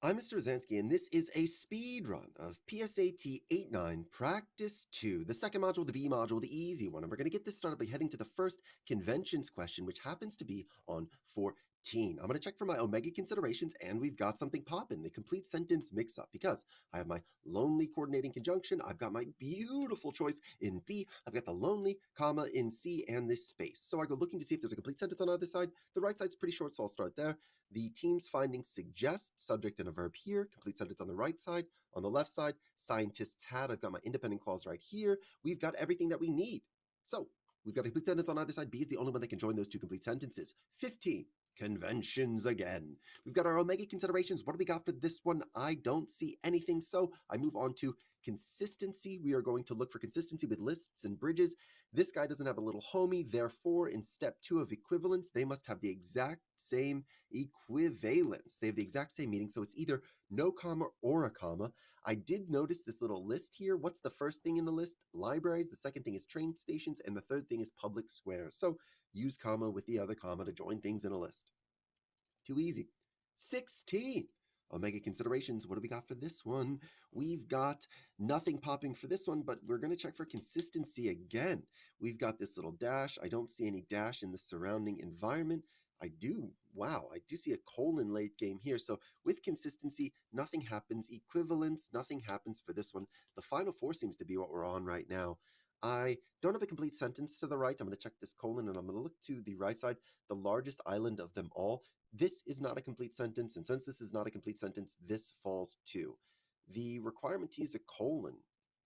I'm Mr. Zansky, and this is a speed run of PSAT 8-9 Practice 2, the second module, the B module, the easy one. And we're going to get this started by heading to the first conventions question, which happens to be on 14. I'm going to check for my omega considerations, and we've got something popping, the complete sentence mix-up, because I have my lonely coordinating conjunction, I've got my beautiful choice in B, I've got the lonely, comma, in C, and this space. So I go looking to see if there's a complete sentence on either side. The right side's pretty short, so I'll start there. The team's findings suggest, subject and a verb here, complete sentence on the right side. On the left side, scientists had, I've got my independent clause right here. We've got everything that we need. So we've got a complete sentence on either side. B is the only one that can join those two complete sentences. 15, conventions again. We've got our omega considerations. What do we got for this one? I don't see anything, so I move on to consistency. We are going to look for consistency with lists and bridges. This guy doesn't have a little homie, therefore in step 2 of equivalence, they must have the exact same equivalence. They have the exact same meaning, so it's either no comma or a comma. I did notice this little list here. What's the first thing in the list? Libraries. The second thing is train stations, and the third thing is public squares. So use comma with the other comma to join things in a list. Too easy. 16. Omega considerations. What do we got for this one? We've got nothing popping for this one, but we're going to check for consistency again. We've got this little dash. I don't see any dash in the surrounding environment. I do see a colon late game here. So with consistency, nothing happens. Equivalence, nothing happens for this one. The final four seems to be what we're on right now. I don't have a complete sentence to the right. I'm going to check this colon, and I'm going to look to the right side. The largest island of them all. This is not a complete sentence, and since this is not a complete sentence, this falls too. The requirement to use a colon,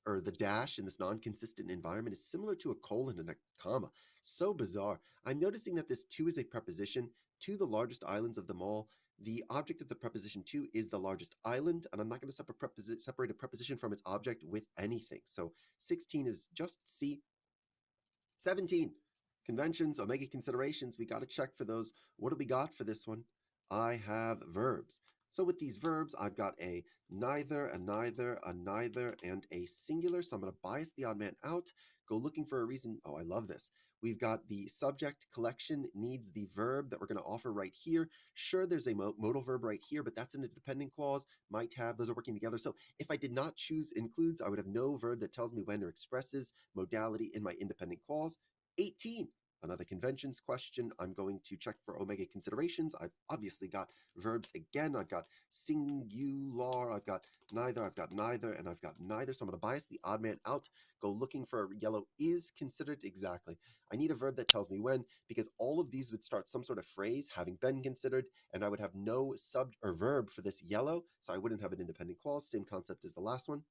or the dash in this non-consistent environment, is similar to a colon and a comma. So bizarre. I'm noticing that this to is a preposition to the largest islands of them all. The object of the preposition to is the largest island, and I'm not going to separate a preposition from its object with anything. So 16 is just C. 17. Conventions, omega considerations, we got to check for those. What do we got for this one? I have verbs. So with these verbs, I've got a neither, a neither, a neither, and a singular. So I'm going to bias the odd man out, go looking for a reason. Oh, I love this. We've got the subject collection needs the verb that we're going to offer right here. Sure, there's a modal verb right here, but that's in a dependent clause. Might have, those are working together. So if I did not choose includes, I would have no verb that tells me when or expresses modality in my independent clause. 18. Another conventions question. I'm going to check for omega considerations. I've obviously got verbs again. I've got singular, I've got neither, and I've got neither. So I'm going to bias the odd man out, go looking for a yellow is considered. Exactly. I need a verb that tells me when, because all of these would start some sort of phrase having been considered, and I would have no sub or verb for this yellow, so I wouldn't have an independent clause. Same concept as the last one.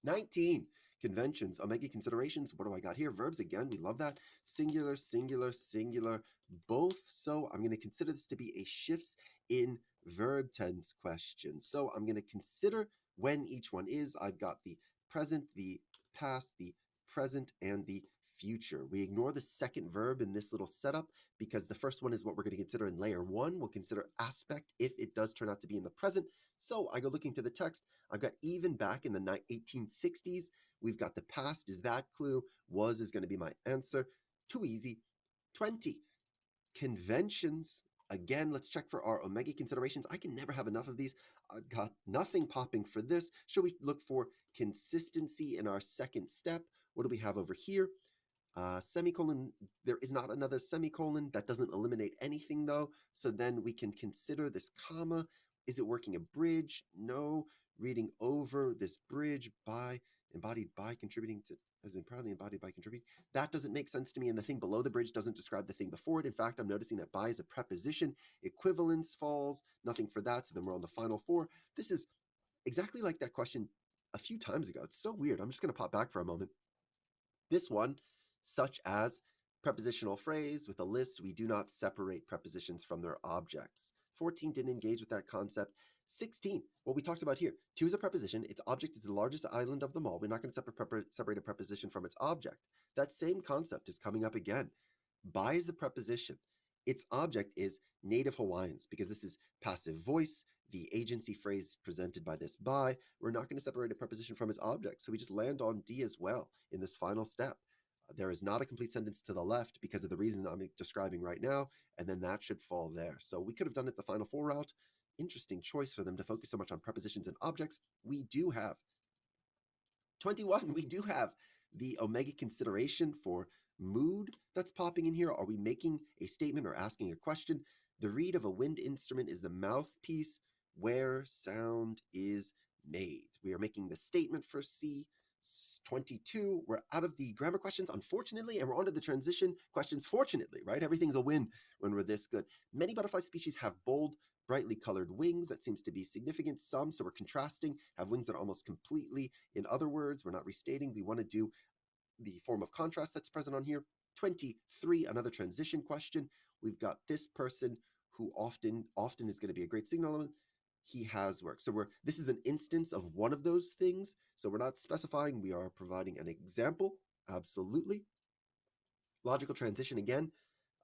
19. Conventions, omega considerations. What do I got here? Verbs again. We love that. Singular, singular, singular, both. So I'm going to consider this to be a shifts in verb tense question. So I'm going to consider when each one is. I've got the present, the past, the present, and the future. We ignore the second verb in this little setup because the first one is what we're going to consider in layer 1. We'll consider aspect if it does turn out to be in the present. So I go looking to the text. I've got even back in the 1860s. We've got the past is that clue. Was is going to be my answer. Too easy. 20. Conventions. Again, let's check for our omega considerations. I can never have enough of these. I've got nothing popping for this. Shall we look for consistency in our second step? What do we have over here? Semicolon, there is not another semicolon. That doesn't eliminate anything though. So then we can consider this comma. Is it working a bridge? No. Reading over this bridge by, embodied by, contributing to, has been proudly embodied by contributing. That doesn't make sense to me, and the thing below the bridge doesn't describe the thing before it. In fact, I'm noticing that by is a preposition. Equivalence falls, nothing for that, so then we're on the final four. This is exactly like that question a few times ago. It's so weird. I'm just going to pop back for a moment. This one, such as prepositional phrase with a list, we do not separate prepositions from their objects. 14 didn't engage with that concept. 16, what we talked about here. To is a preposition. Its object is the largest island of them all. We're not going to separate a preposition from its object. That same concept is coming up again. By is a preposition. Its object is native Hawaiians, because this is passive voice, the agency phrase presented by this by. We're not going to separate a preposition from its object, so we just land on D as well in this final step. There is not a complete sentence to the left because of the reason I'm describing right now, and then that should fall there. So we could have done it the final four route. interesting choice for them to focus so much on prepositions and objects. We do have 21, we do have the omega consideration for mood that's popping in here. Are we making a statement or asking a question? The reed of a wind instrument is the mouthpiece where sound is made. We are making the statement for C. 22, we're out of the grammar questions, unfortunately, and we're on to the transition questions, fortunately, right? Everything's a win when we're this good. Many butterfly species have bold, brightly colored wings. That seems to be significant. Some, so we're contrasting, have wings that are almost completely. In other words, we're not restating. We want to do the form of contrast that's present on here. 23, another transition question. We've got this person who often is going to be a great signal element. He has work. So this is an instance of one of those things. So we're not specifying, we are providing an example. Absolutely. Logical transition again.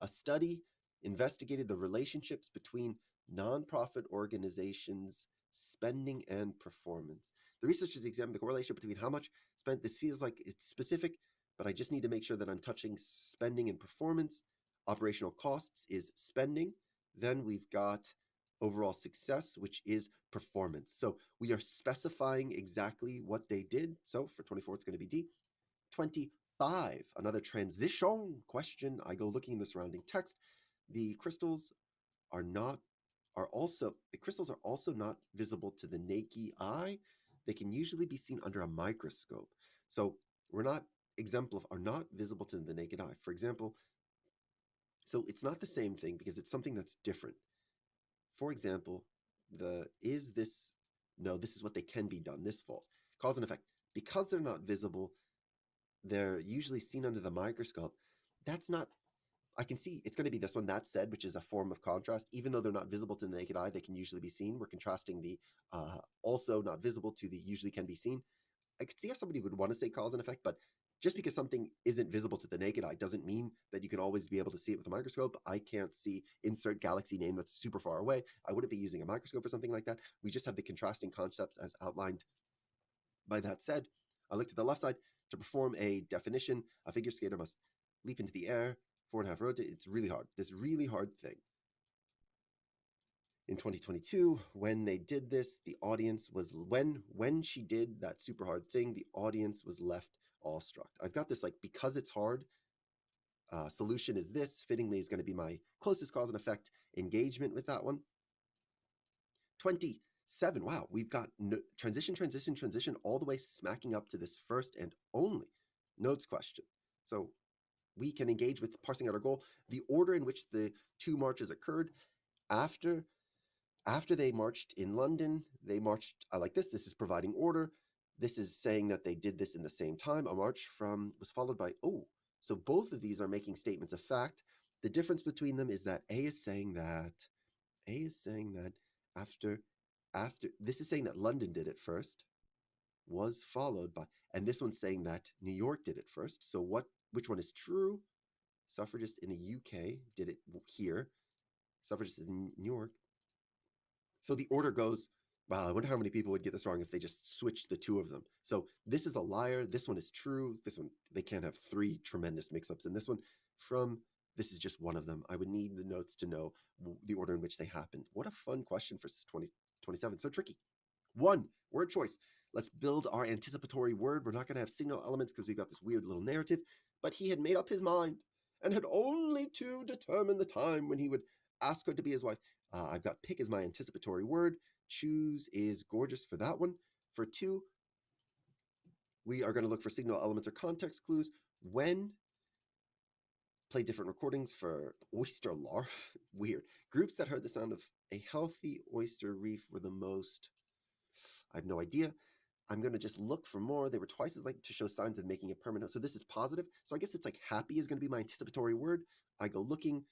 A study investigated the relationships between nonprofit organizations' spending and performance. The researchers examined the correlation between how much spent. This feels like it's specific, but I just need to make sure that I'm touching spending and performance. Operational costs is spending. Then we've got overall success, which is performance. So we are exactly what they did. So for 24, it's going to be D. 25, another transition question. I go looking in the surrounding text. The crystals are also not visible to the naked eye. They can usually be seen under a microscope. So we're not are not visible to the naked eye. For example, so it's not the same thing because it's something that's different. For example, this is what they can be done. This false. Cause and effect. Because they're not visible, they're usually seen under the microscope. That's not, I can see it's going to be this one, that said, which is a form of contrast. Even though they're not visible to the naked eye, they can usually be seen. We're contrasting the also not visible to the usually can be seen. I could see how somebody would want to say cause and effect, but just because something isn't visible to the naked eye doesn't mean that you can always be able to see it with a microscope. I can't see insert galaxy name that's super far away. I wouldn't be using a microscope for something like that. We just have the contrasting concepts as outlined. By that said, I look to the left side. To perform a definition, a figure skater must leap into the air, 4.5 rotate. It's really hard. This really hard thing. In 2022, when they did this, the audience was when she did that super hard thing, the audience was left awestruck. I've got this like because it's hard. Solution is this. Fittingly is going to be my closest cause and effect engagement with that one. 27. Wow, we've got transition all the way smacking up to this first and only notes question. So we can engage with parsing out our goal. The order in which the two marches occurred after they marched in London, they marched like this. This is providing order. This is saying that they did this in the same time. A march was followed by, so both of these are making statements of fact. The difference between them is that A is saying that after this is saying that London did it first, was followed by, and this one's saying that New York did it first. So which one is true? Suffragists in the UK did it here. Suffragists in New York. So the order goes, wow, I wonder how many people would get this wrong if they just switched the two of them. So this is a liar. This one is true. This one, they can't have three tremendous mix-ups in this one. This is just one of them. I would need the notes to know the order in which they happened. What a fun question for 2027. So tricky. 1, word choice. Let's build our anticipatory word. We're not going to have signal elements because we've got this weird little narrative. But he had made up his mind and had only to determine the time when he would ask her to be his wife. I've got pick as my anticipatory word. Choose is gorgeous for that one. For 2, we are going to look for signal elements or context clues. When play different recordings for oyster larf. Weird. Groups that heard the sound of a healthy oyster reef were the most. I have no idea. I'm going to just look for more. They were twice as likely to show signs of making it permanent. So this is positive. So I guess it's like happy is going to be my anticipatory word. I go looking.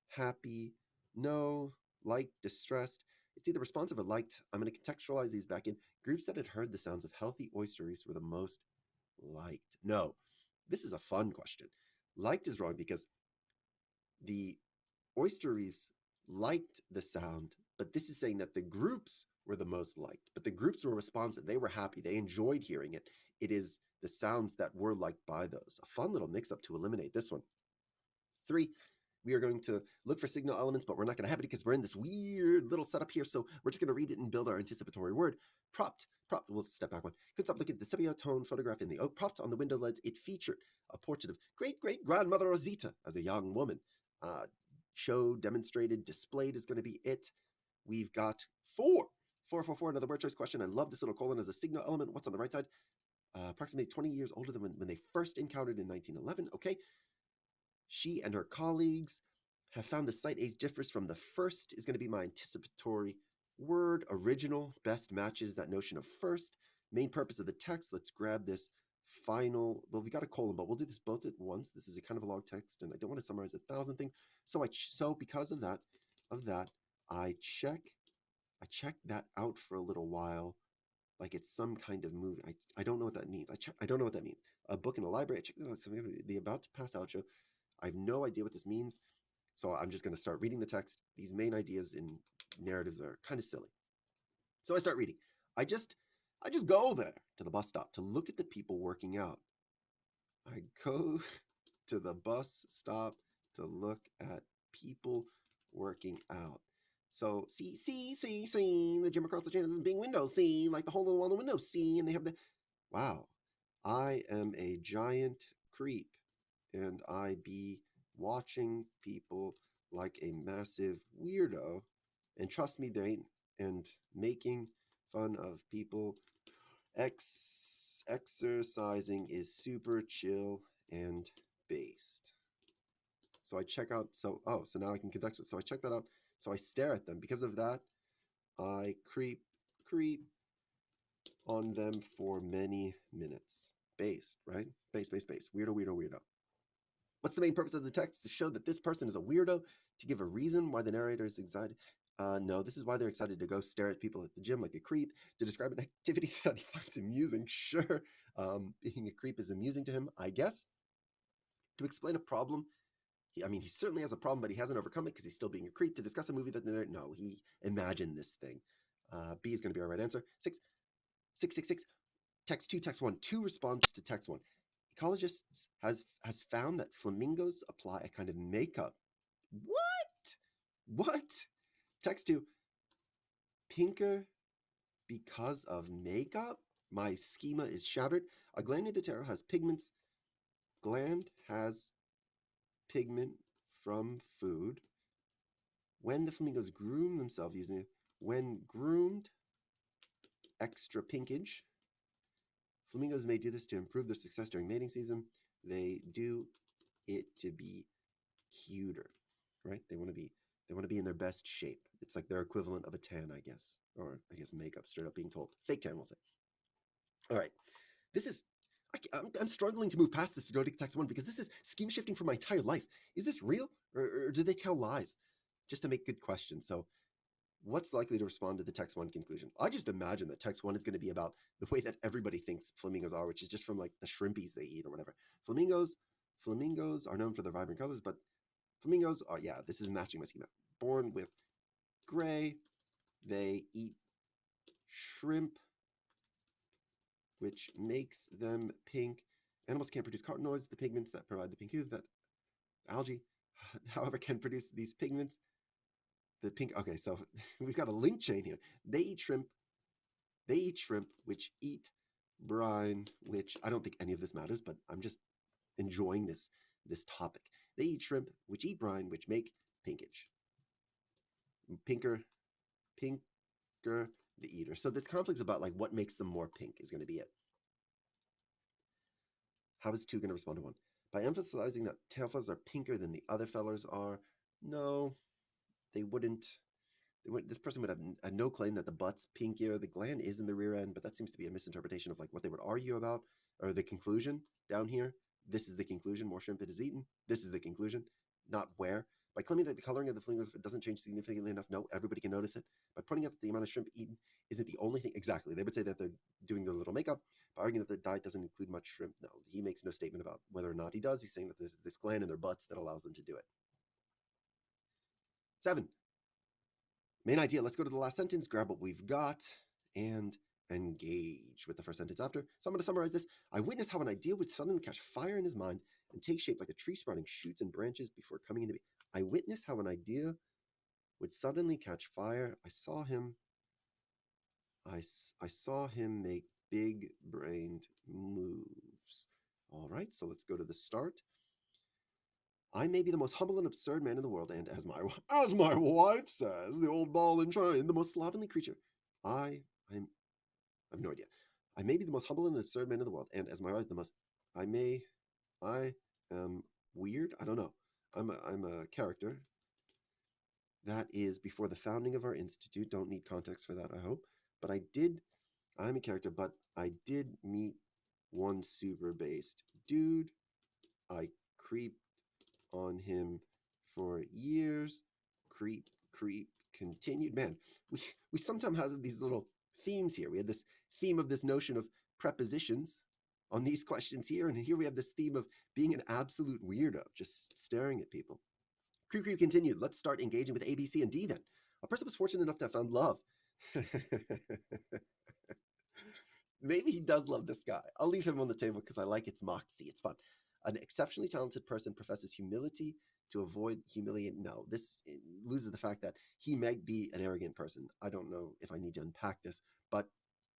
Happy. No. Liked. Distressed. It's either responsive or liked. I'm going to contextualize these back in. Groups that had heard the sounds of healthy oyster reefs were the most liked. No. This is a fun question. Liked is wrong because the oyster reefs liked the sound, but this is saying that the groups were the most liked, but the groups were responsive. They were happy. They enjoyed hearing it. It is the sounds that were liked by those. A fun little mix-up to eliminate this one. 3, We are going to look for signal elements, but we're not going to have it because we're in this weird little setup here. So we're just going to read it and build our anticipatory word. Propped, we'll step back one. Couldn't stop looking at the sepia-tone photograph in the oak. Propped on the window ledge, it featured a portrait of great-great-grandmother Rosita as a young woman. Showed, demonstrated, displayed is going to be it. We've got 4, another word choice question. I love this little colon as a signal element. What's on the right side? Approximately 20 years older than when they first encountered in 1911. Okay. She and her colleagues have found the slight age difference from the first is going to be my anticipatory word. Original best matches that notion of first. Main purpose of the text. Let's grab this final. Well, we got a colon, but we'll do this both at once. This is a kind of a long text, and I don't want to summarize 1,000 things. So because of that, I check that out for a little while, like it's some kind of movie. I don't know what that means. I don't know what that means. A book in a library. I check that out. The about to pass out show. I have no idea what this means, so I'm just going to start reading the text. These main ideas in narratives are kind of silly. So I start reading. I just go there to the bus stop to look at the people working out. I go to the bus stop to look at people working out. So see, the gym across the street has a big window, see, like the hole in the wall in the window, see, and they have the, wow, I am a giant creep, and I be watching people like a massive weirdo, and trust me, they ain't, and making fun of people. Exercising is super chill and based. So I check out, so now I can conduct it. So I check that out. So I stare at them. Because of that, I creep on them for many minutes. Based, right? Based. Weirdo. What's the main purpose of the text? To show that this person is a weirdo, to give a reason why the narrator is excited. No, this is why they're excited to go stare at people at the gym like a creep, to describe an activity that he finds amusing. Sure, being a creep is amusing to him, I guess. To explain a problem, he certainly has a problem, but he hasn't overcome it because he's still being a creep. To discuss a movie that no, he imagined this thing. B is going to be our right answer. 6. Text 2, text 1. 2 responds to text 1. Ecologists has found that flamingos apply a kind of makeup. What? Text 2. Pinker because of makeup? My schema is shattered. A gland near the tail has pigments. Gland has pigment from food. When the flamingos groom themselves using it, when groomed, extra pinkage. Flamingos may do this to improve their success during mating season. They do it to be cuter, right? They want to be in their best shape. It's like their equivalent of a tan, I guess, or I guess makeup. Straight up being told, fake tan, we'll say. All right, this is. I'm struggling to move past this to go to text 1 because this is scheme shifting for my entire life. Is this real, or do they tell lies just to make good questions? So what's likely to respond to the text 1 conclusion? I just imagine that text 1 is going to be about the way that everybody thinks flamingos are, which is just from like the shrimpies they eat or whatever. Flamingos are known for their vibrant colors, but flamingos are, yeah, this is matching my schema. Born with gray, they eat shrimp, which makes them pink. Animals can't produce carotenoids, the pigments that provide the pink hue. That algae, however, can produce these pigments. The pink. Okay, so we've got a link chain here. They eat shrimp, which eat brine, which I don't think any of this matters, but I'm just enjoying this topic. They eat shrimp, which eat brine, which make pinkage. Pinker, the eater. So this conflict's about like what makes them more pink is going to be it. How is 2 going to respond to 1? By emphasizing that tail feathers are pinker than the other feathers are. No, they wouldn't. This person would have no claim that the butt's pinkier. The gland is in the rear end, but that seems to be a misinterpretation of like what they would argue about, or the conclusion down here. This is the conclusion. More shrimp it is eaten. This is the conclusion, not where. By claiming that the coloring of the flamingos doesn't change significantly enough, no, everybody can notice it. By pointing out that the amount of shrimp eaten isn't the only thing. Exactly. They would say that they're doing their little makeup. By arguing that the diet doesn't include much shrimp, no. He makes no statement about whether or not he does. He's saying that there's this gland in their butts that allows them to do it. 7. Main idea. Let's go to the last sentence, grab what we've got, and engage with the first sentence after. So I'm going to summarize this. I witness how an idea would suddenly catch fire in his mind and take shape like a tree sprouting shoots and branches before coming into being. I witnessed how an idea would suddenly catch fire. I saw him make big-brained moves. All right, so let's go to the start. I may be the most humble and absurd man in the world, and as my wife says, the old ball and chain, the most slovenly creature. I have no idea. I may be the most humble and absurd man in the world, and as my wife, I am weird. I don't know. I'm a character. That is before the founding of our institute. Don't need context for that, I hope. But I'm a character, but I did meet one super based dude. I creeped on him for years. Creep, continued. Man, we sometimes have these little themes here. We had this theme of this notion of prepositions on these questions here, and here we have this theme of being an absolute weirdo, just staring at people. Creep, continued. Let's start engaging with A, B, C, and D then. A person was fortunate enough to have found love. Maybe he does love this guy. I'll leave him on the table because I like its moxie. It's fun. An exceptionally talented person professes humility to avoid humiliating. No, this loses the fact that he might be an arrogant person. I don't know if I need to unpack this, but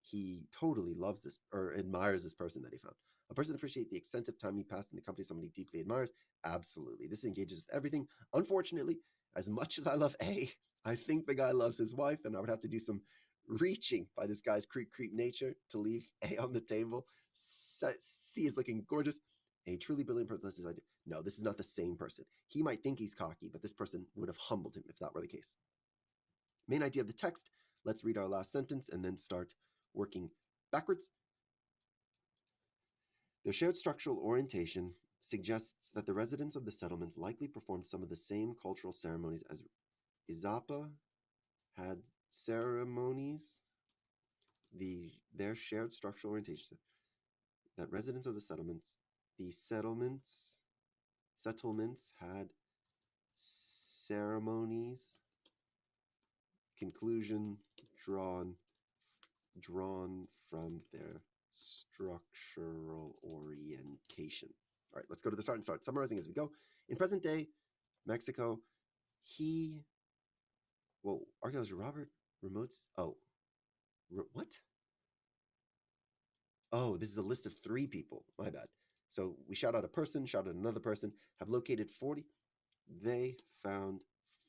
he totally loves this or admires this person that he found. A person appreciates the extensive time he passed in the company of somebody he deeply admires. Absolutely. This engages with everything. Unfortunately, as much as I love A, I think the guy loves his wife, and I would have to do some reaching by this guy's creep nature to leave A on the table. C is looking gorgeous. A truly brilliant person. No, this is not the same person. He might think he's cocky, but this person would have humbled him if that were the case. Main idea of the text. Let's read our last sentence and then start working backwards. Their shared structural orientation suggests that the residents of the settlements likely performed some of the same cultural ceremonies as Izapa had ceremonies. Their shared structural orientation that residents of the settlements had ceremonies. Conclusion drawn from their structural orientation. All right, let's go to the start and start summarizing as we go. In present day Mexico, archaeologist Robert Remotes. What? Oh, this is a list of 3 people. My bad. So we shout out a person, shout out another person, have located 40. They found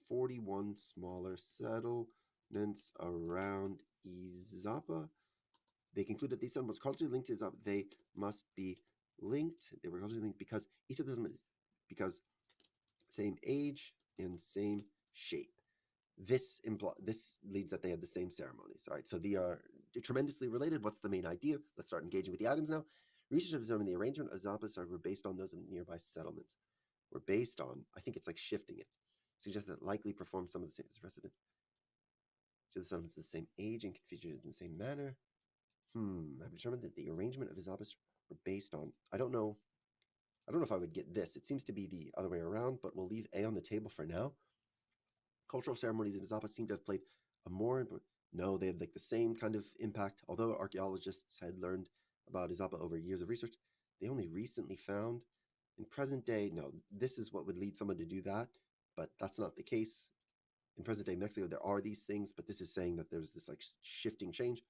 41 smaller settlements around Izapa. They conclude that these settlements culturally linked to Izapa. They must be linked. They were culturally linked because each of them, because same age and same shape. This leads that they had the same ceremonies. All right, so they are tremendously related. What's the main idea? Let's start engaging with the items now. Research has determined the arrangement of Zapas were based on those of nearby settlements. We're based on, I think it's like shifting it. Suggests that likely perform some of the same as residents. To the settlements of the same age and configured in the same manner. I've determined that the arrangement of Zapas were based on, I don't know if I would get this. It seems to be the other way around, but we'll leave A on the table for now. Cultural ceremonies in Izapa seem to have played a more important. No, they had like the same kind of impact. Although archaeologists had learned about Izapa over years of research, they only recently found in present day. No, this is what would lead someone to do that, but that's not the case. In present day Mexico, there are these things, but this is saying that there's this like shifting change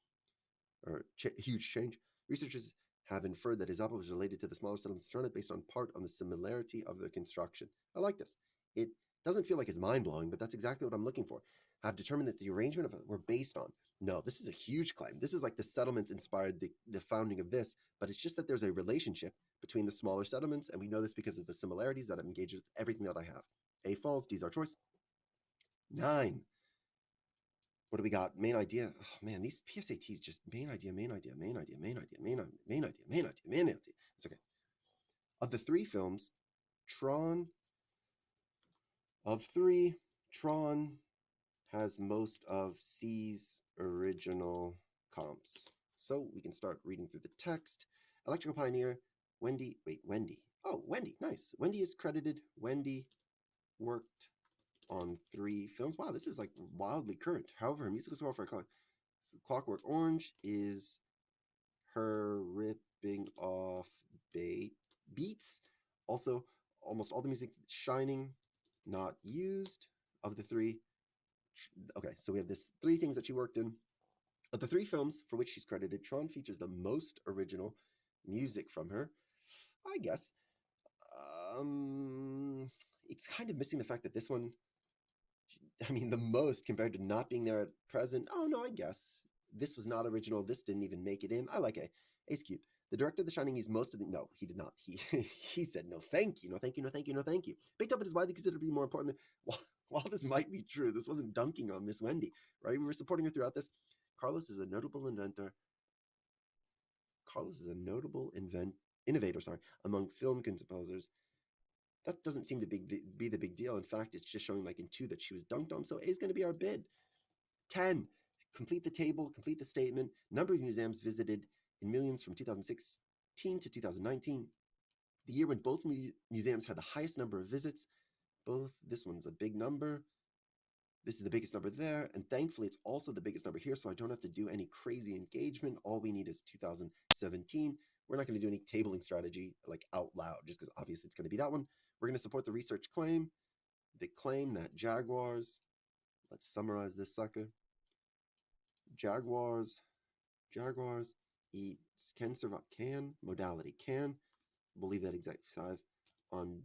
or huge change. Researchers have inferred that Izapa was related to the smaller settlements surrounded based on part on the similarity of their construction. I like this. It doesn't feel like it's mind-blowing, but that's exactly what I'm looking for. Have determined that the arrangement of it were based on. No, this is a huge claim. This is like the settlements inspired the founding of this, but it's just that there's a relationship between the smaller settlements, and we know this because of the similarities that I'm engaged with everything that I have. A falls, D's our choice. 9. What do we got? Main idea. Oh man, these PSATs just main idea. It's okay. Of the 3 films, Tron has most of C's original comps. So we can start reading through the text. Electrical Pioneer, Wendy. Oh, Wendy, nice. Wendy is credited. Wendy worked on 3 films. Wow, this is like wildly current. However, her musical score for Clockwork Orange is her ripping off beats. Also, almost all the music Shining not used. Of the three, okay, so we have this three things that she worked in. Of the three films for which she's credited, Tron features the most original music from her. I guess. It's kind of missing the fact that this one, I mean, the most compared to not being there at present. Oh no, I guess this was not original. This didn't even make it in. I like A. A's cute. The director of The Shining used most of the. No, he did not. He he said no, thank you, no, thank you, no, thank you, no, thank you. Beethoven is widely considered to be more important than. While this might be true, this wasn't dunking on Miss Wendy, right? We were supporting her throughout this. Carlos is a notable inventor. Carlos is a notable innovator, sorry, among film composers. That doesn't seem to be the big deal. In fact, it's just showing like in two that she was dunked on. So A is going to be our bid. 10. Complete the table, complete the statement. Number of museums visited in millions from 2016 to 2019. The year when both museums had the highest number of visits. Both, this one's a big number. This is the biggest number there. And thankfully, it's also the biggest number here. So I don't have to do any crazy engagement. All we need is 2017. We're not going to do any tabling strategy like out loud, just because obviously it's going to be that one. We're going to support the research claim. The claim that Jaguars, let's summarize this sucker. Jaguars eat, can survive, can, modality, can, we'll leave that exact 5, on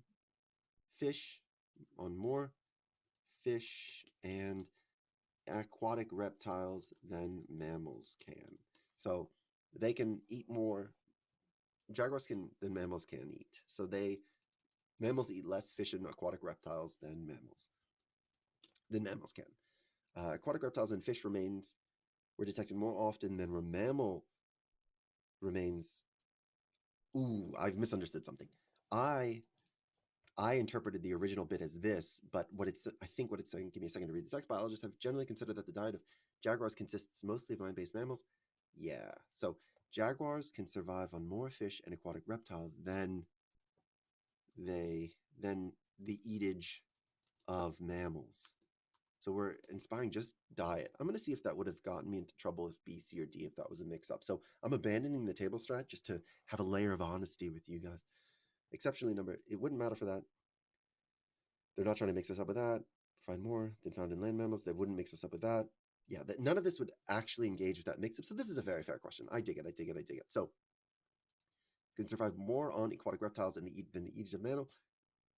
fish, on more fish and aquatic reptiles than mammals can. So they can eat more, jaguars can, than mammals can eat. So mammals eat less fish and aquatic reptiles than mammals can. Aquatic reptiles and fish remains were detected more often than mammal remains. Ooh, I've misunderstood something. I interpreted the original bit as this, but I think what it's saying, give me a second to read the text. Biologists have generally considered that the diet of jaguars consists mostly of land-based mammals. Yeah, so jaguars can survive on more fish and aquatic reptiles than the eatage of mammals. So we're inspiring just diet. I'm going to see if that would have gotten me into trouble with B, C, or D if that was a mix-up. So I'm abandoning the table strat just to have a layer of honesty with you guys. Exceptionally number, it wouldn't matter for that. They're not trying to mix us up with that. Find more than found in land mammals. They wouldn't mix us up with that. Yeah, none of this would actually engage with that mix-up. So this is a very fair question. I dig it. So can survive more on aquatic reptiles than the eatage of mammal.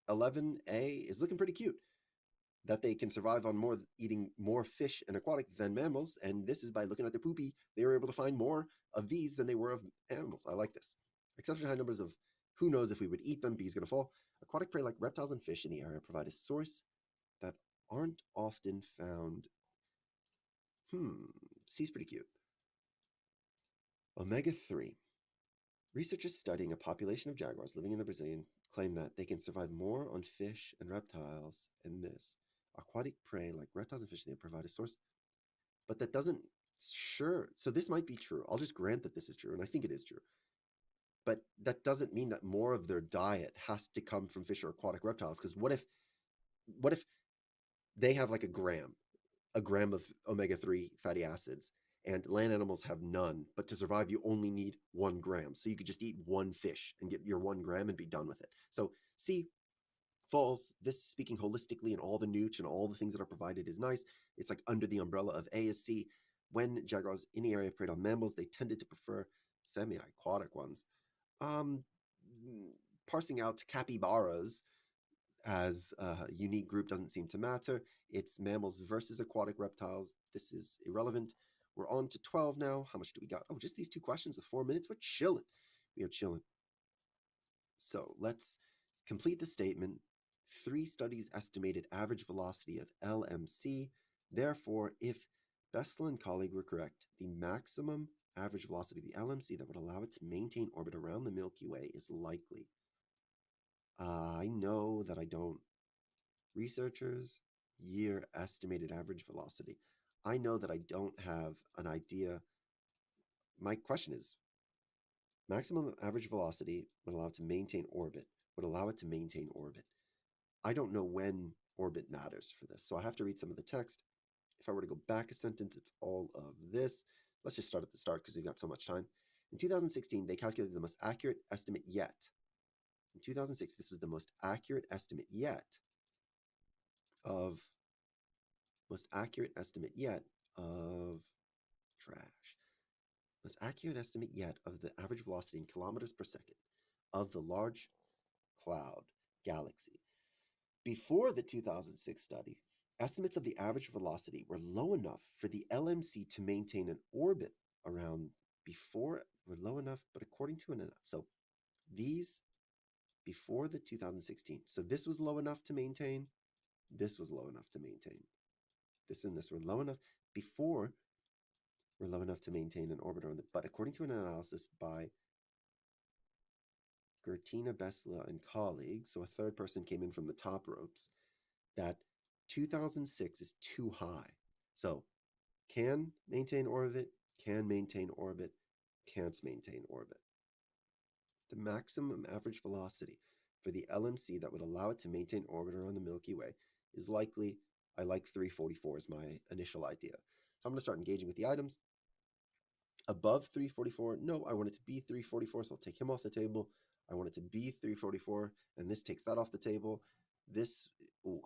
11A is looking pretty cute. That they can survive on eating more fish and aquatic than mammals, and this is by looking at their poopy, they were able to find more of these than they were of animals. I like this. Exceptionally high numbers of who knows if we would eat them, B is going to fall. Aquatic prey like reptiles and fish in the area provide a source that aren't often found. C is pretty cute. Omega-3. Researchers studying a population of jaguars living in the Brazilian claim that they can survive more on fish and reptiles in this. Aquatic prey like reptiles and fish, they provide a source. But that doesn't, sure, so this might be true. I'll just grant that this is true, and I think it is true. But that doesn't mean that more of their diet has to come from fish or aquatic reptiles, because what if they have like a gram of omega-3 fatty acids, and land animals have none, but to survive you only need 1 gram. So you could just eat one fish and get your 1 gram and be done with it. So C falls. This, speaking holistically, and all the nooch and all the things that are provided is nice. It's like under the umbrella of A is C. When jaguars in the area preyed on mammals, they tended to prefer semi-aquatic ones. Parsing out capybaras as a unique group doesn't seem to matter. It's mammals versus aquatic reptiles. This is irrelevant. We're on to 12 now. How much do we got? Oh, just these 2 questions with 4 minutes. We're chilling. We are chilling. So let's complete the statement. 3 studies estimated average velocity of LMC. Therefore, if Bessel and colleague were correct, the maximum average velocity of the LMC that would allow it to maintain orbit around the Milky Way is likely. I know that I don't. Researchers, year, estimated average velocity. I know that I don't have an idea. My question is, maximum average velocity would allow it to maintain orbit, I don't know when orbit matters for this, so I have to read some of the text. If I were to go back a sentence, it's all of this. Let's just start at the start because we've got so much time. In 2016, they calculated the most accurate estimate yet. In 2006, this was the most accurate estimate yet of most accurate estimate yet of trash. Most accurate estimate yet of the average velocity in kilometers per second of the large cloud galaxy. Before the 2006 study, estimates of the average velocity were low enough for the LMC to maintain an orbit around before were low enough, but according to an so these before the 2016. So this was low enough to maintain, this was low enough to maintain. This and this were low enough before were low enough to maintain an orbit around it. But according to an analysis by Gertina Besla and colleagues, so a third person came in from the top ropes, that 2006 is too high. So can maintain orbit, can maintain orbit, can't maintain orbit. The maximum average velocity for the LMC that would allow it to maintain orbit around the Milky Way is likely, I like 344 is my initial idea. So I'm going to start engaging with the items. Above 344, no, I want it to be 344, so I'll take him off the table. I want it to be 344, and this takes that off the table. This,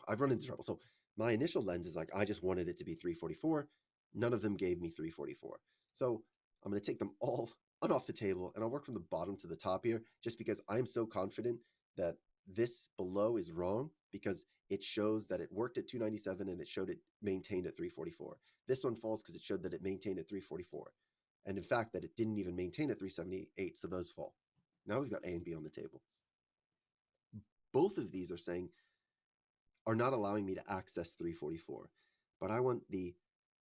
I've run into trouble. So my initial lens is like, I just wanted it to be 344. None of them gave me 344. So I'm going to take them all off the table, and I'll work from the bottom to the top here, just because I'm so confident that this below is wrong, because it shows that it worked at 297 and it showed it maintained at 344. This one falls because it showed that it maintained at 344. And in fact, that it didn't even maintain at 378, so those fall. Now we've got A and B on the table. Both of these are not allowing me to access 344, but I want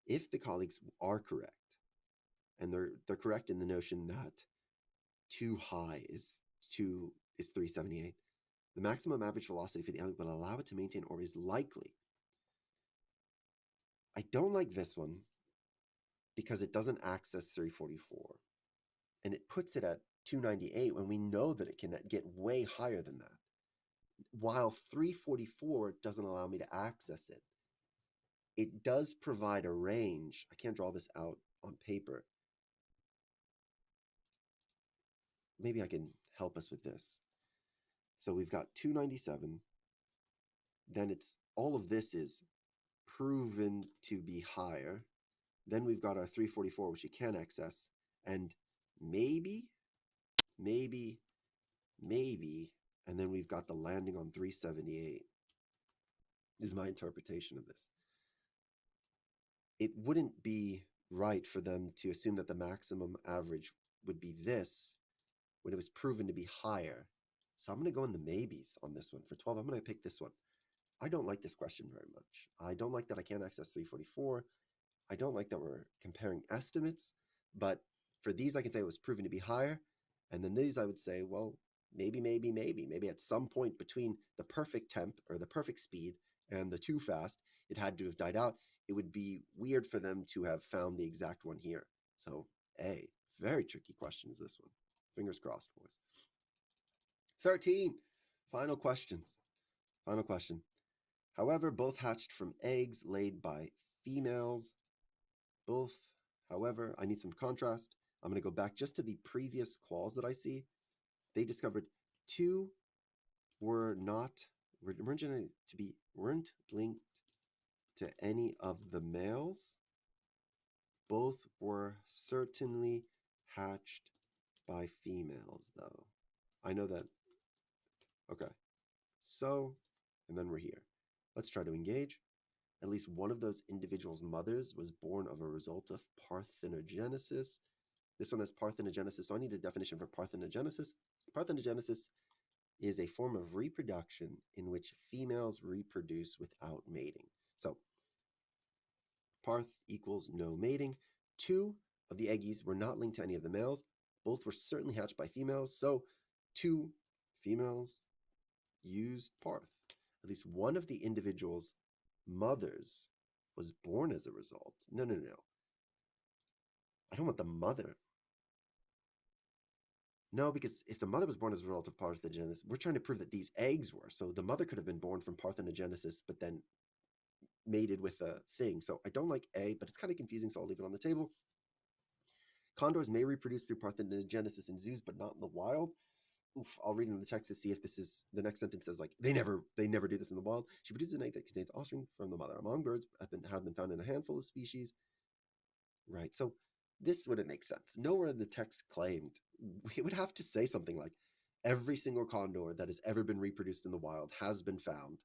if the colleagues are correct, and they're correct in the notion that too high is 378, the maximum average velocity for the element will allow it to maintain orbit is likely. I don't like this one because it doesn't access 344, and it puts it at 298 when we know that it can get way higher than that. While 344 doesn't allow me to access it, it does provide a range. I can't draw this out on paper. Maybe I can help us with this. So we've got 297. Then it's all of this is proven to be higher. Then we've got our 344, which you can access. And maybe, and then we've got the landing on 378, is my interpretation of this. It wouldn't be right for them to assume that the maximum average would be this when it was proven to be higher. So I'm going to go in the maybes on this one. For 12, I'm going to pick this one. I don't like this question very much. I don't like that I can't access 344. I don't like that we're comparing estimates, but for these I can say it was proven to be higher. And then these I would say, well, maybe at some point between the perfect temp or the perfect speed and the too fast, it had to have died out. It would be weird for them to have found the exact one here. So A, very tricky question is this one. Fingers crossed, boys. 13, final questions. Final question. However, both hatched from eggs laid by females. Both, however, I need some contrast. I'm going to go back just to the previous clause that I see. They discovered two weren't linked to any of the males. Both were certainly hatched by females, though. I know that. Okay. So, and then we're here. Let's try to engage. At least one of those individuals' mothers was born of a result of parthenogenesis. This one has parthenogenesis, so I need a definition for parthenogenesis. Parthenogenesis is a form of reproduction in which females reproduce without mating. So, parth equals no mating. Two of the eggies were not linked to any of the males. Both were certainly hatched by females, so two females used parth. At least one of the individuals' mothers was born as a result. No. I don't want the mother. No, because if the mother was born as a result of parthenogenesis, we're trying to prove that these eggs were. So the mother could have been born from parthenogenesis, but then mated with a thing. So I don't like A, but it's kind of confusing, so I'll leave it on the table. Condors may reproduce through parthenogenesis in zoos, but not in the wild. oof, I'll read in the text to see if this is the next sentence says like they never do this in the wild. She produces an egg that contains offspring from the mother. Among birds have been found in a handful of species. Right. So this wouldn't make sense. Nowhere in the text claimed. It would have to say something like every single condor that has ever been reproduced in the wild has been found,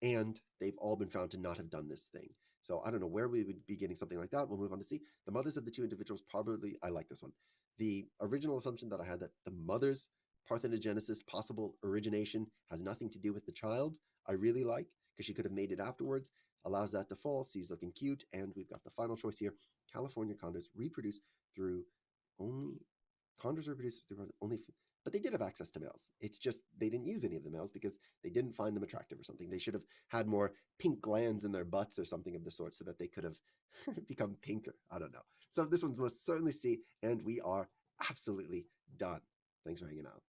and they've all been found to not have done this thing. So I don't know where we would be getting something like that. We'll move on to see. The mothers of the two individuals probably, I like this one. The original assumption that I had that the mother's parthenogenesis, possible origination, has nothing to do with the child, I really like, because she could have made it afterwards. Allows that to fall. C's looking cute. And we've got the final choice here. California condors reproduce through only, condors reproduce through only, but they did have access to males. It's just they didn't use any of the males because they didn't find them attractive or something. They should have had more pink glands in their butts or something of the sort so that they could have become pinker. I don't know. So this one's most certainly C, and we are absolutely done. Thanks for hanging out.